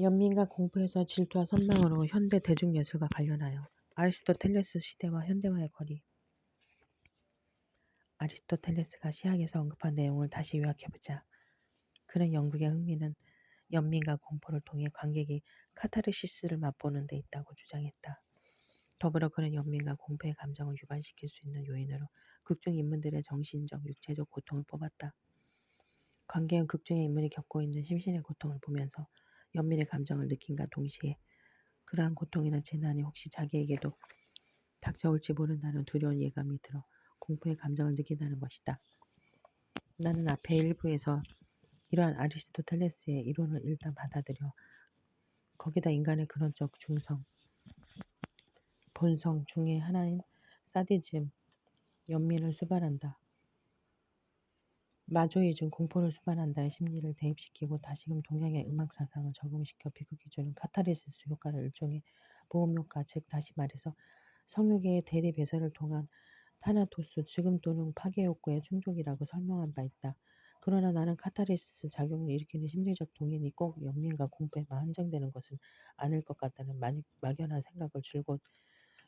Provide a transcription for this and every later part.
연민과 공포에서 질투와 선망으로 현대 대중예술과 관련하여 아리스토텔레스 시대와 현대화의 거리. 아리스토텔레스가 시학에서 언급한 내용을 다시 요약해보자. 그는 영국의 흥미는 연민과 공포를 통해 관객이 카타르시스를 맛보는 데 있다고 주장했다. 더불어 그는 연민과 공포의 감정을 유발시킬 수 있는 요인으로 극중 인물들의 정신적, 육체적 고통을 뽑았다. 관객은 극중의 인물이 겪고 있는 심신의 고통을 보면서 연민의 감정을 느낀과 동시에 그러한 고통이나 재난이 혹시 자기에게도 닥쳐올지 모른다는 두려운 예감이 들어 공포의 감정을 느낀다는 것이다. 나는 앞에 일부에서 이러한 아리스토텔레스의 이론을 일단 받아들여 거기다 인간의 근원적 중성, 본성 중의 하나인 사디즘, 연민을 수반한다. 마조이즘, 공포를 수반한다의 심리를 대입시키고 다시금 동양의 음악 사상을 적용시켜 비극이 주는 카타르시스 효과를 일종의 보험 효과, 즉 다시 말해서 성욕의 대리 배설을 통한 타나토스, 죽음 또는 파괴 욕구의 충족이라고 설명한 바 있다. 그러나 나는 카타르시스 작용을 일으키는 심리적 동인이 꼭 연민과 공포에만 한정되는 것은 아닐 것 같다는 막연한 생각을 줄곧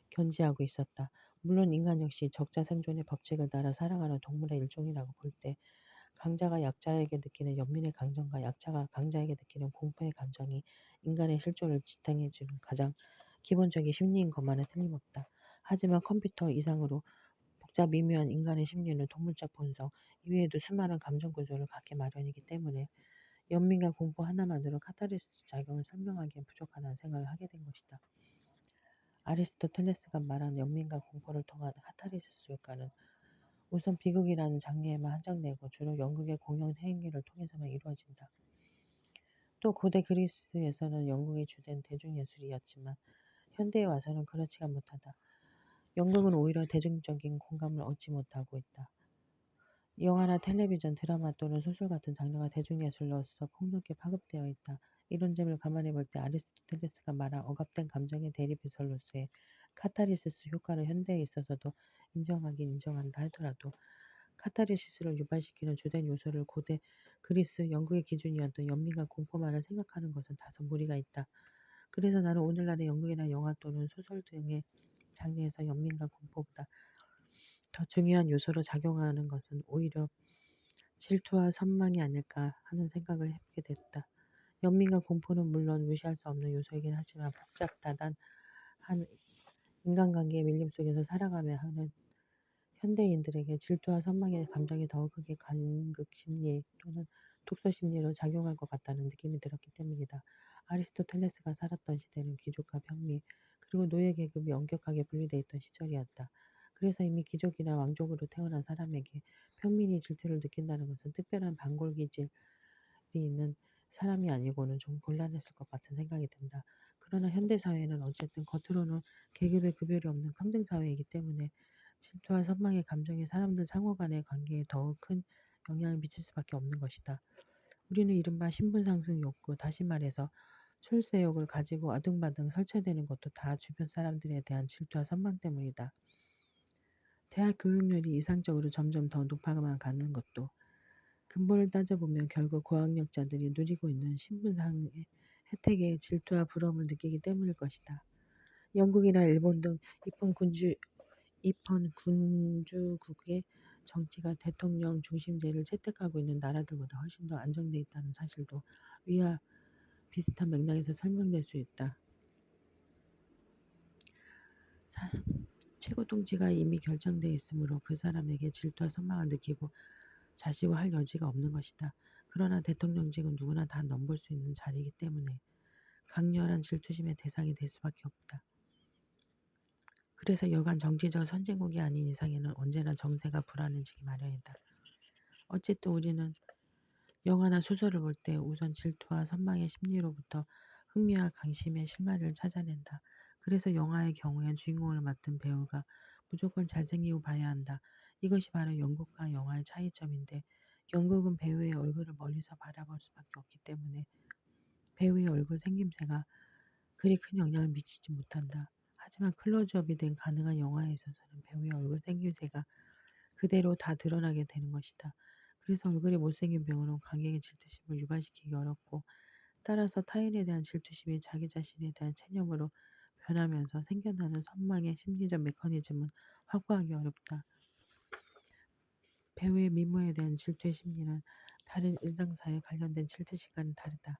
견지하고 있었다. 물론 인간 역시 적자 생존의 법칙을 따라 살아가는 동물의 일종이라고 볼 때 강자가 약자에게 느끼는 연민의 감정과 약자가 강자에게 느끼는 공포의 감정이 인간의 실존을 지탱해주는 가장 기본적인 심리인 것만은 틀림없다. 하지만 컴퓨터 이상으로 복잡 미묘한 인간의 심리는 동물적 본성 이외에도 수많은 감정 구조를 갖게 마련이기 때문에 연민과 공포 하나만으로 카타르시스 작용을 설명하기엔 부족하다는 생각을 하게 된 것이다. 아리스토텔레스가 말한 연민과 공포를 통한 카타르시스 효과는 우선 비극이라는 장르에만 한정되고 주로 연극의 공연 행위를 통해서만 이루어진다. 또 고대 그리스에서는 연극이 주된 대중예술이었지만 현대에 와서는 그렇지가 못하다. 연극은 오히려 대중적인 공감을 얻지 못하고 있다. 영화나 텔레비전, 드라마 또는 소설 같은 장르가 대중예술로서 폭넓게 파급되어 있다. 이런 점을 감안해 볼 때 아리스토텔레스가 말한 억압된 감정의 대리배설로서의 카타르시스 효과를 현대에 있어서도 인정하긴 인정한다 하더라도 카타르시스를 유발시키는 주된 요소를 고대 그리스, 영국의 기준이었던 연민과 공포만을 생각하는 것은 다소 무리가 있다. 그래서 나는 오늘날의 연극이나 영화 또는 소설 등의 장르에서 연민과 공포보다 더 중요한 요소로 작용하는 것은 오히려 질투와 선망이 아닐까 하는 생각을 해보게 됐다. 연민과 공포는 물론 무시할 수 없는 요소이긴 하지만 복잡다단한 인간관계의 밀림 속에서 살아가며 하는 현대인들에게 질투와 선망의 감정이 더 크게 간극심리 또는 독서심리로 작용할 것 같다는 느낌이 들었기 때문이다. 아리스토텔레스가 살았던 시대는 귀족과 평미 그리고 노예계급이 엄격하게 분리되어 있던 시절이었다. 그래서 이미 귀족이나 왕족으로 태어난 사람에게 평민이 질투를 느낀다는 것은 특별한 반골기질이 있는 사람이 아니고는 좀 곤란했을 것 같은 생각이 든다. 그러나 현대사회는 어쨌든 겉으로는 계급의 구별이 없는 평등사회이기 때문에 질투와 선망의 감정이 사람들 상호 간의 관계에 더욱 큰 영향을 미칠 수밖에 없는 것이다. 우리는 이른바 신분상승 욕구, 다시 말해서 출세욕을 가지고 아등바등 설치되는 것도 다 주변 사람들에 대한 질투와 선망 때문이다. 대학 교육열이 이상적으로 점점 더 높아만 가는 것도 근본을 따져보면 결국 고학력자들이 누리고 있는 신분상의 혜택에 질투와 부러움을 느끼기 때문일 것이다. 영국이나 일본 등 입헌 군주국의 정치가 대통령 중심제를 채택하고 있는 나라들보다 훨씬 더 안정돼 있다는 사실도 위와 비슷한 맥락에서 설명될 수 있다. 최고 통치가 이미 결정돼 있으므로 그 사람에게 질투와 선망을 느끼고 자시고 할 여지가 없는 것이다. 그러나 대통령직은 누구나 다 넘볼 수 있는 자리이기 때문에 강렬한 질투심의 대상이 될 수밖에 없다. 그래서 여간 정치적 선진국이 아닌 이상에는 언제나 정세가 불안해지기 마련이다. 어쨌든 우리는 영화나 소설을 볼 때 우선 질투와 선망의 심리로부터 흥미와 강심의 실마리를 찾아낸다. 그래서 영화의 경우엔 주인공을 맡은 배우가 무조건 잘생기고 봐야 한다. 이것이 바로 연극과 영화의 차이점인데 연극은 배우의 얼굴을 멀리서 바라볼 수밖에 없기 때문에 배우의 얼굴 생김새가 그리 큰 영향을 미치지 못한다. 하지만 클로즈업이 된 가능한 영화에 있어서는 배우의 얼굴 생김새가 그대로 다 드러나게 되는 것이다. 그래서 얼굴이 못생긴 배우는 관객의 질투심을 유발시키기 어렵고 따라서 타인에 대한 질투심이 자기 자신에 대한 체념으로 변하면서 생겨나는 선망의 심리적 메커니즘은 확보하기 어렵다. 배우의 미모에 대한 질투의 심리는 다른 일상사에 관련된 질투심과는 다르다.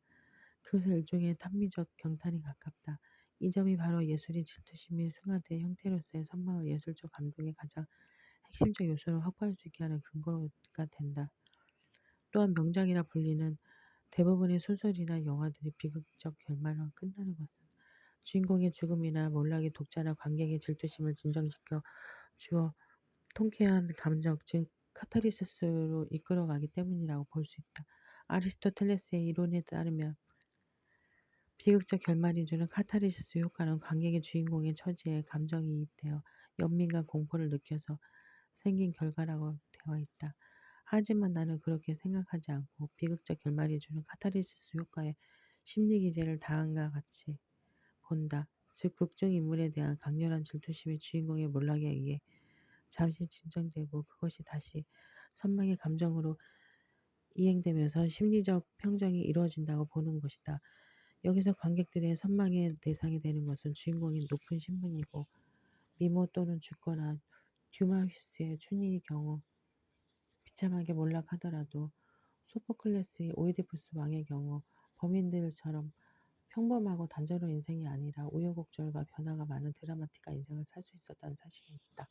그것은 일종의 탐미적 경탄이 가깝다. 이 점이 바로 예술이 질투심이 숭화된 형태로서의 선망을 예술적 감동의 가장 핵심적 요소로 확보할 수 있게 하는 근거가 된다. 또한 명작이라 불리는 대부분의 소설이나 영화들이 비극적 결말로 끝나는 것은 주인공의 죽음이나 몰락이 독자나 관객의 질투심을 진정시켜 주어 통쾌한 감정, 즉 카타르시스로 이끌어가기 때문이라고 볼 수 있다. 아리스토텔레스의 이론에 따르면 비극적 결말이 주는 카타르시스 효과는 관객의 주인공의 처지에 감정이입되어 연민과 공포를 느껴서 생긴 결과라고 되어 있다. 하지만 나는 그렇게 생각하지 않고 비극적 결말이 주는 카타르시스 효과에 심리 기제를 다한과 같이 본다. 즉 극중 인물에 대한 강렬한 질투심이 주인공의 몰락에 의해 잠시 진정되고 그것이 다시 선망의 감정으로 이행되면서 심리적 평정이 이루어진다고 보는 것이다. 여기서 관객들의 선망의 대상이 되는 것은 주인공의 높은 신분이고 미모 또는 죽거나 듀마휘스의 춘희의 경우 비참하게 몰락하더라도 소포클레스의 오이디푸스 왕의 경우 범인들처럼 평범하고 단조로운 인생이 아니라 우여곡절과 변화가 많은 드라마틱한 인생을 살 수 있었다는 사실이 있다.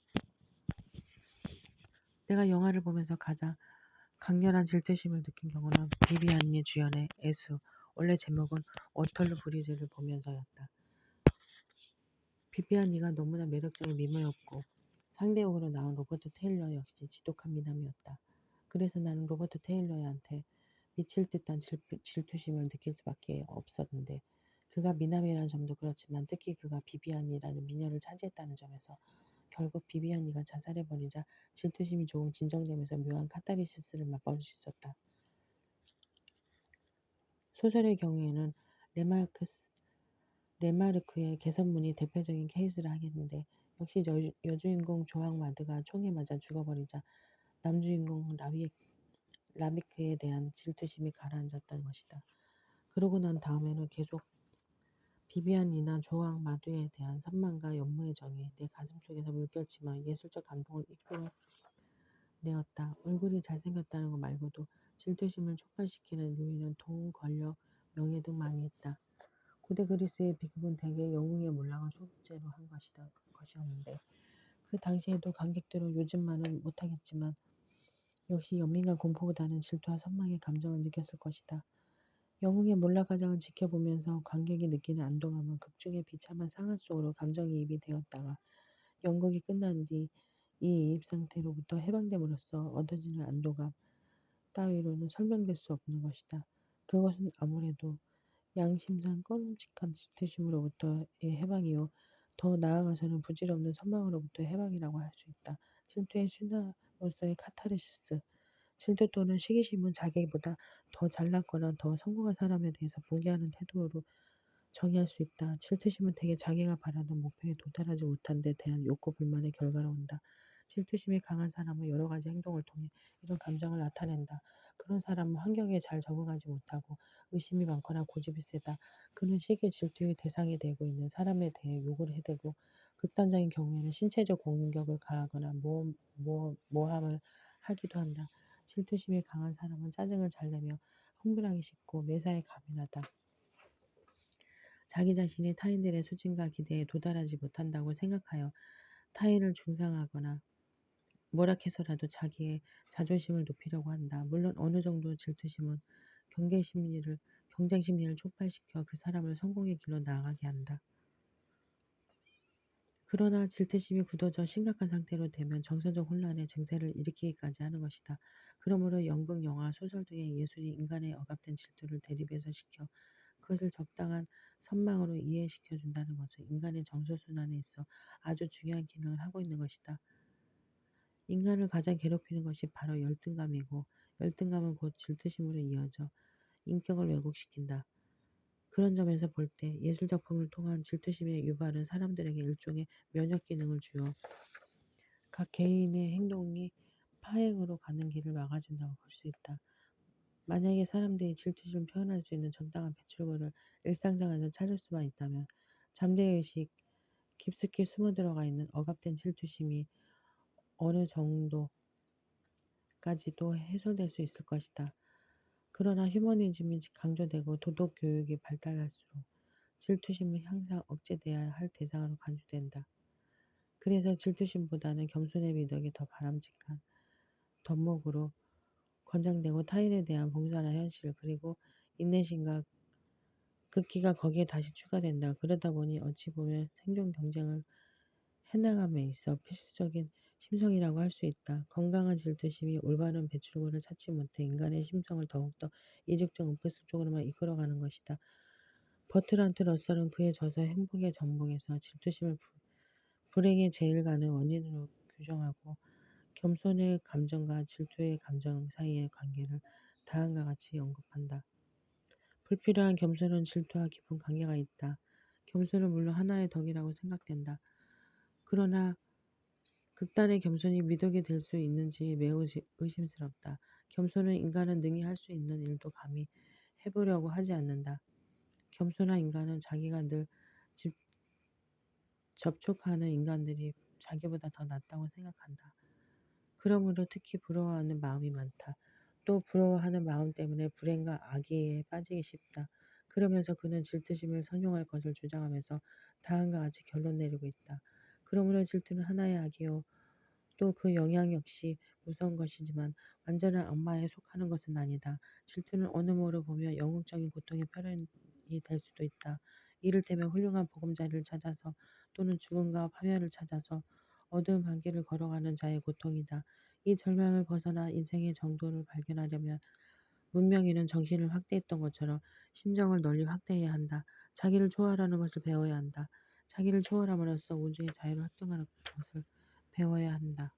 내가 영화를 보면서 가장 강렬한 질투심을 느낀 경우는 비비안니 주연의 애수, 원래 제목은 어털루 브리즈를 보면서였다. 비비안니가 너무나 매력적인 미모였고 상대역으로 나온 로버트 테일러 역시 지독한 미남이었다. 그래서 나는 로버트 테일러한테 미칠 듯한 질투심을 느낄 수밖에 없었는데 그가 미남이라는 점도 그렇지만 특히 그가 비비안이라는 미녀를 차지했다는 점에서 결국 비비안이가 자살해버리자 질투심이 조금 진정되면서 묘한 카타르시스를 맛볼 수 있었다. 소설의 경우에는 레마르크의 개선문이 대표적인 케이스라 하겠는데 역시 여주인공 조앙 마드가 총에 맞아 죽어버리자 남주인공 라미크에 대한 질투심이 가라앉았던 것이다. 그러고 난 다음에는 계속 비비안이나 조앙 마두에 대한 선망과 연모의 정이 내 가슴속에서 물결치며 예술적 감동을 이끌어내었다. 얼굴이 잘생겼다는 것 말고도 질투심을 촉발시키는 요인은 돈, 권력, 명예 등 많이 있다. 고대 그리스의 비극은 대개 영웅의 몰락을 소재로 한 것이었는데 그 당시에도 관객들은 요즘만은 못하겠지만 역시 연민과 공포보다는 질투와 선망의 감정을 느꼈을 것이다. 영웅의 몰락 과정을 지켜보면서 관객이 느끼는 안도감은 극중의 비참한 상황 속으로 감정이입이 되었다가 연극이 끝난 뒤 이 이입 상태로부터 해방됨으로써 얻어지는 안도감 따위로는 설명될 수 없는 것이다. 그것은 아무래도 양심상 꺼름직한 질투심으로부터의 해방이요. 더 나아가서는 부질없는 선망으로부터의 해방이라고 할 수 있다. 질투의 순환으로서의 카타르시스. 질투 또는 시기심은 자기보다 더 잘났거나 더 성공한 사람에 대해서 분개하는 태도로 정의할 수 있다. 질투심은 대개 자기가 바라던 목표에 도달하지 못한 데 대한 욕구 불만의 결과로 온다. 질투심이 강한 사람은 여러 가지 행동을 통해 이런 감정을 나타낸다. 그런 사람은 환경에 잘 적응하지 못하고 의심이 많거나 고집이 세다. 그는 쉽게 질투의 대상이 되고 있는 사람에 대해 욕을 해대고 극단적인 경우에는 신체적 공격을 가하거나 모함을 하기도 한다. 질투심이 강한 사람은 짜증을 잘 내며 흥분하기 쉽고 매사에 가면하다. 자기 자신이 타인들의 수준과 기대에 도달하지 못한다고 생각하여 타인을 중상하거나 뭐락해서라도 자기의 자존심을 높이려고 한다. 물론 어느 정도 질투심은 경쟁 심리를 촉발시켜 그 사람을 성공의 길로 나아가게 한다. 그러나 질투심이 굳어져 심각한 상태로 되면 정서적 혼란의 증세를 일으키기까지 하는 것이다. 그러므로 연극, 영화, 소설 등의 예술이 인간의 억압된 질투를 대리배설시켜 그것을 적당한 선망으로 이해시켜 준다는 것은 인간의 정서순환에 있어 아주 중요한 기능을 하고 있는 것이다. 인간을 가장 괴롭히는 것이 바로 열등감이고 열등감은 곧 질투심으로 이어져 인격을 왜곡시킨다. 그런 점에서 볼 때 예술작품을 통한 질투심의 유발은 사람들에게 일종의 면역 기능을 주어 각 개인의 행동이 파행으로 가는 길을 막아준다고 볼 수 있다. 만약에 사람들이 질투심을 표현할 수 있는 정당한 배출구를 일상생활에서 찾을 수만 있다면 잠재의식 깊숙이 숨어 들어가 있는 억압된 질투심이 어느 정도까지도 해소될 수 있을 것이다. 그러나 휴머니즘이 강조되고 도덕 교육이 발달할수록 질투심은 항상 억제돼야 할 대상으로 간주된다. 그래서 질투심보다는 겸손의 미덕이 더 바람직한 덕목으로 권장되고 타인에 대한 봉사나 현실 그리고 인내심과 극기가 거기에 다시 추가된다. 그러다 보니 어찌 보면 생존 경쟁을 해나감에 있어 필수적인 심성이라고 할 수 있다. 건강한 질투심이 올바른 배출구를 찾지 못해 인간의 심성을 더욱더 이중적 은폐성 쪽으로만 이끌어가는 것이다. 버트란트 러셀은 그의 저서 행복의 전봉에서 질투심을 불행의 제일 가는 원인으로 규정하고 겸손의 감정과 질투의 감정 사이의 관계를 다음과 같이 언급한다. 불필요한 겸손은 질투와 깊은 관계가 있다. 겸손은 물론 하나의 덕이라고 생각된다. 그러나 극단의 겸손이 미덕이 될 수 있는지 매우 의심스럽다. 겸손은 인간은 능히 할 수 있는 일도 감히 해보려고 하지 않는다. 겸손한 인간은 자기가 늘 집, 접촉하는 인간들이 자기보다 더 낫다고 생각한다. 그러므로 특히 부러워하는 마음이 많다. 또 부러워하는 마음 때문에 불행과 악의에 빠지기 쉽다. 그러면서 그는 질투심을 선용할 것을 주장하면서 다음과 같이 결론 내리고 있다. 그러므로 질투는 하나의 악이요. 또 그 영향 역시 무서운 것이지만 완전한 악마에 속하는 것은 아니다. 질투는 어느 모로 보면 영웅적인 고통의 표현이 될 수도 있다. 이를테면 훌륭한 보금자리를 찾아서 또는 죽음과 파멸을 찾아서 어두운 반길을 걸어가는 자의 고통이다. 이 절망을 벗어나 인생의 정도를 발견하려면 문명인은 정신을 확대했던 것처럼 심정을 널리 확대해야 한다. 자기를 초월하는 것을 배워야 한다. 자기를 초월함으로써 우주의 자유를 확증하는 것을 배워야 한다.